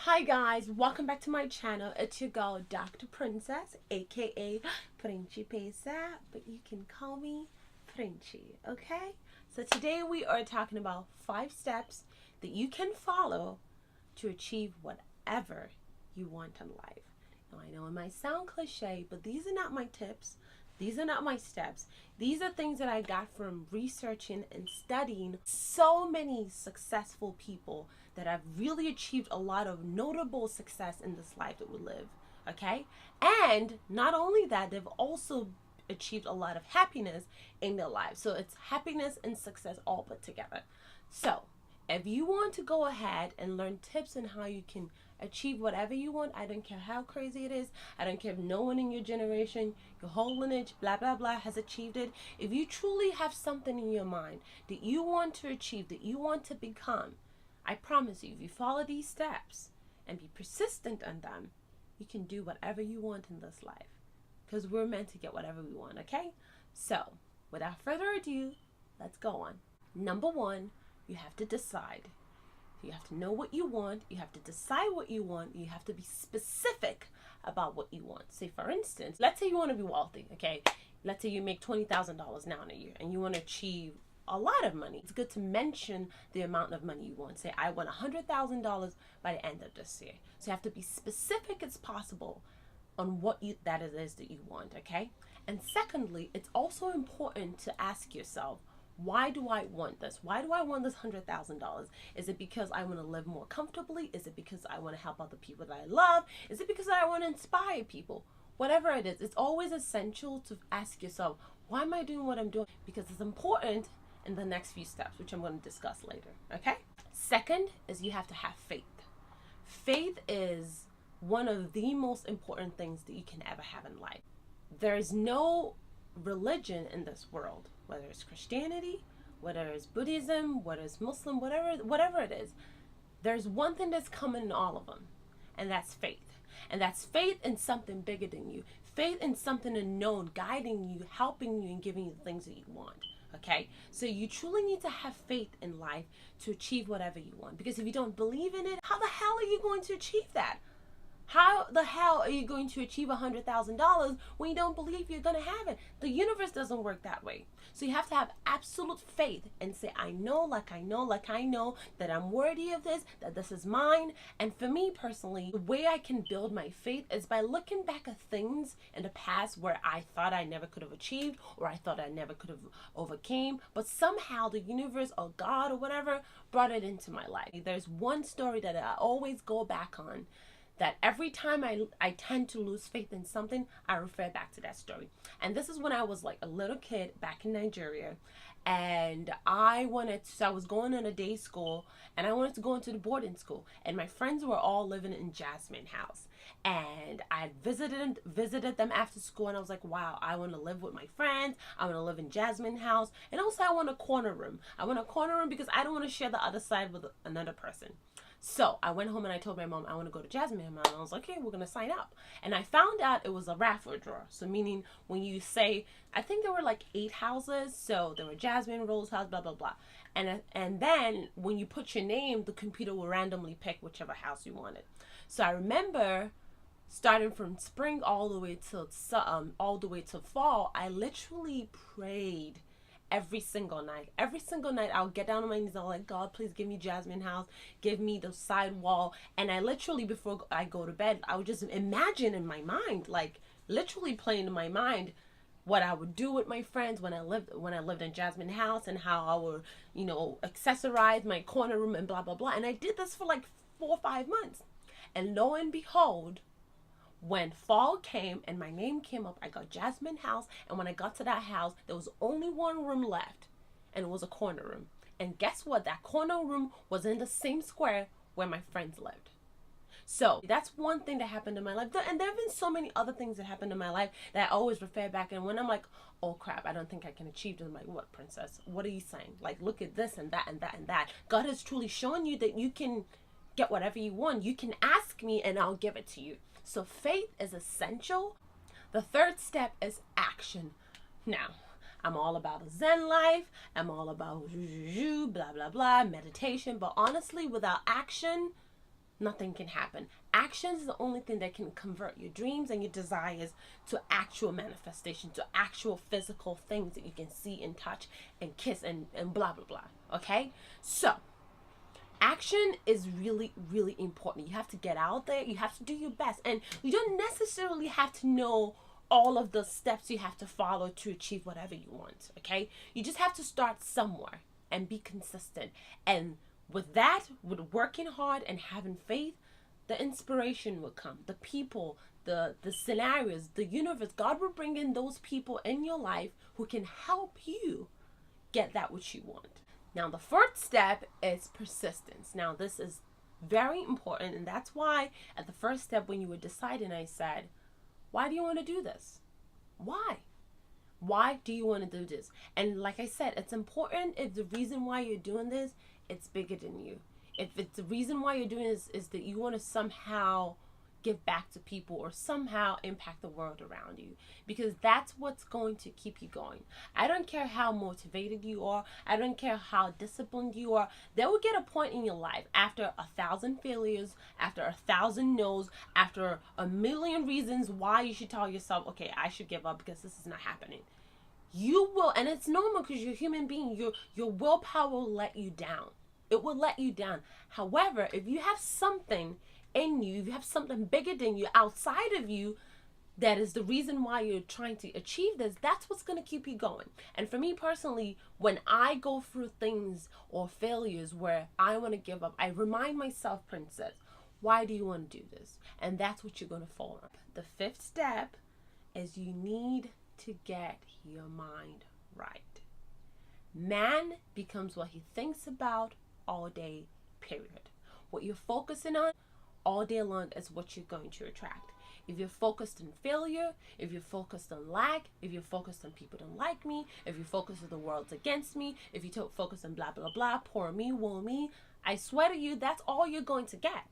Hi guys, welcome back to my channel. It's your girl Dr. Princess, aka Princi Pesa, but you can call me Princi, okay? So today we are talking about 5 steps that you can follow to achieve whatever you want in life. Now I know it might sound cliche, but these are not my tips. These are not my steps. These are things that I got from researching and studying so many successful people that have really achieved a lot of notable success in this life that we live. Okay? And not only that, they've also achieved a lot of happiness in their lives. So it's happiness and success all put together. So if you want to go ahead and learn tips on how you can achieve whatever you want, I don't care how crazy it is, I don't care if no one in your generation, your whole lineage, blah blah blah, has achieved it. If you truly have something in your mind that you want to achieve, that you want to become, I promise you, if you follow these steps and be persistent on them, you can do whatever you want in this life, because we're meant to get whatever we want. Okay, so without further ado, let's go on. Number 1, you have to decide. You have to know what you want. You have to decide what you want. You have to be specific about what you want. Say, for instance, let's say you want to be wealthy, okay? Let's say you make $20,000 now in a year and you want to achieve a lot of money. It's good to mention the amount of money you want. Say, I want $100,000 by the end of this year. So you have to be specific as possible on what that it is that you want, okay? And secondly, it's also important to ask yourself, why do I want this? Why do I want this $100,000? Is it because I want to live more comfortably? Is it because I want to help other people that I love? Is it because I want to inspire people? Whatever it is, it's always essential to ask yourself, why am I doing what I'm doing? Because it's important in the next few steps, which I'm going to discuss later, okay? Second is you have to have faith. Faith is one of the most important things that you can ever have in life. There is no religion in this world, whether it's Christianity, whether it's Buddhism, whether it's Muslim, whatever it is, there's one thing that's common in all of them, and that's faith. And that's faith in something bigger than you, faith in something unknown, guiding you, helping you, and giving you the things that you want. Okay, so you truly need to have faith in life to achieve whatever you want, because if you don't believe in it, how the hell are you going to achieve that? How the hell are you going to achieve $100,000 when you don't believe you're going to have it? The universe doesn't work that way. So you have to have absolute faith and say, I know that I'm worthy of this, that this is mine. And for me personally, the way I can build my faith is by looking back at things in the past where I thought I never could have achieved, or I thought I never could have overcame, but somehow the universe or God or whatever brought it into my life. There's one story that I always go back on, that every time I tend to lose faith in something, I refer back to that story. And this is when I was like a little kid back in Nigeria, and I was going on a day school, and I wanted to go into the boarding school, and my friends were all living in Jasmine House, and I visited them after school, and I was like, wow, I want to live with my friends, I want to live in Jasmine House, and also I want a corner room. I want a corner room because I don't want to share the other side with another person. So I went home and I told my mom I want to go to Jasmine House. I was like, okay, we're going to sign up. And I found out it was a raffle draw. So meaning when you say, I think there were like 8 houses. So there were Jasmine, Rose House, blah, blah, blah. And then when you put your name, the computer will randomly pick whichever house you wanted. So I remember starting from spring all the way till fall, I literally prayed every single night. Every single night I'll get down on my knees. I'm like, God, please give me Jasmine House, give me the side wall. And I literally, before I go to bed, I would just imagine in my mind, like literally playing in my mind what I would do with my friends when I lived in Jasmine House, and how I would, accessorize my corner room and blah blah blah. And I did this for like 4 or 5 months. And lo and behold, when fall came and my name came up, I got Jasmine House. And when I got to that house, there was only one room left, and it was a corner room. And guess what? That corner room was in the same square where my friends lived. So that's one thing that happened in my life. And there have been so many other things that happened in my life that I always refer back. And when I'm like, oh crap, I don't think I can achieve it, I'm like, what, princess? What are you saying? Like, look at this and that and that and that. God has truly shown you that you can get whatever you want. You can ask me and I'll give it to you. So faith is essential. The third step is action. Now, I'm all about a Zen life. I'm all about blah, blah, blah, meditation. But honestly, without action, nothing can happen. Action is the only thing that can convert your dreams and your desires to actual manifestation, to actual physical things that you can see and touch and kiss and blah, blah, blah. Okay? So, action is really, really important. You have to get out there. You have to do your best. And you don't necessarily have to know all of the steps you have to follow to achieve whatever you want. Okay? You just have to start somewhere and be consistent. And with that, with working hard and having faith, the inspiration will come. The people, the scenarios, the universe, God will bring in those people in your life who can help you get that which you want. Now, the fourth step is persistence. Now, this is very important, and that's why at the first step when you were deciding, I said, why do you want to do this? Why? Why do you want to do this? And like I said, it's important if the reason why you're doing this, it's bigger than you. If it's the reason why you're doing this is that you want to somehow give back to people or somehow impact the world around you, because that's what's going to keep you going. I don't care how motivated you are. I don't care how disciplined you are. There will get a point in your life after 1,000 failures, after 1,000 no's, after a million reasons why you should tell yourself, okay, I should give up because this is not happening. You will, and it's normal because you're a human being. Your willpower will let you down. It will let you down. However, if you have something in you, if you have something bigger than you, outside of you, that is the reason why you're trying to achieve this, that's what's going to keep you going. And for me personally, when I go through things or failures where I want to give up, I remind myself, Princess, why do you want to do this? And that's what you're going to follow up. The fifth step is you need to get your mind right. Man becomes what he thinks about all day, period. What you're focusing on all day long is what you're going to attract. If you're focused on failure, if you're focused on lack, if you're focused on people don't like me, if you're focused on the world's against me, if you don't focus on blah, blah, blah, poor me, woe me, I swear to you, that's all you're going to get.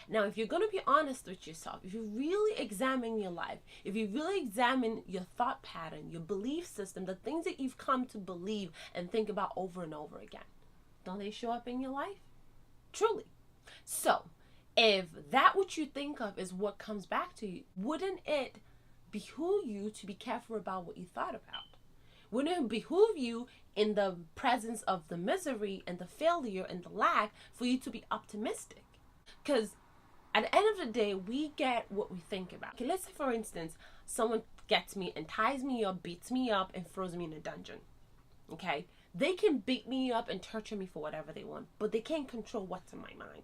Now, if you're going to be honest with yourself, if you really examine your life, if you really examine your thought pattern, your belief system, the things that you've come to believe and think about over and over again, don't they show up in your life? Truly. So, if that what you think of is what comes back to you, wouldn't it behoove you to be careful about what you thought about? Wouldn't it behoove you in the presence of the misery and the failure and the lack for you to be optimistic? Because at the end of the day, we get what we think about. Okay, let's say, for instance, someone gets me and ties me up, beats me up, and throws me in a dungeon. Okay? They can beat me up and torture me for whatever they want, but they can't control what's in my mind.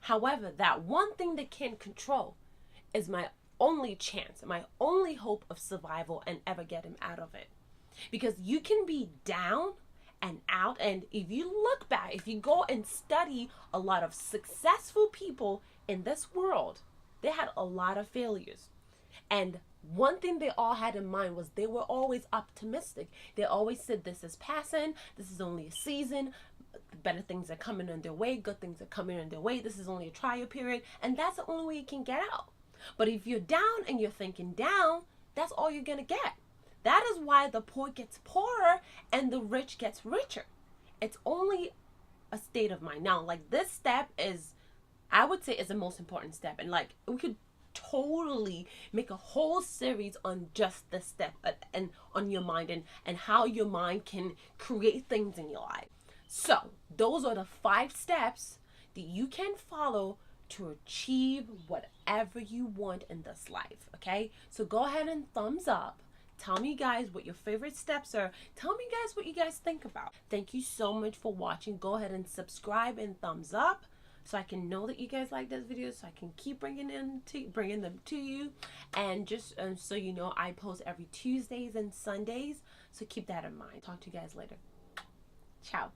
However, that one thing they can control is my only chance, my only hope of survival and ever getting out of it. Because you can be down and out, and if you look back, if you go and study a lot of successful people in this world, they had a lot of failures. And one thing they all had in mind was they were always optimistic. They always said, this is passing, this is only a season, better things are coming on their way, good things are coming on their way, this is only a trial period, and that's the only way you can get out. But if you're down and you're thinking down, that's all you're going to get. That is why the poor gets poorer and the rich gets richer. It's only a state of mind. Now, like, this step is, I would say, is the most important step. And like, we could totally make a whole series on just this step and on your mind and how your mind can create things in your life. So those are the 5 steps that you can follow to achieve whatever you want in this life. Okay, so go ahead and thumbs up. Tell me, guys, what your favorite steps are. Tell me, guys, what you guys think about. Thank you so much for watching. Go ahead and subscribe and thumbs up so I can know that you guys like this video, so I can keep bringing them to you. And just so you know, I post every Tuesdays and Sundays, so keep that in mind. Talk to you guys later. Ciao.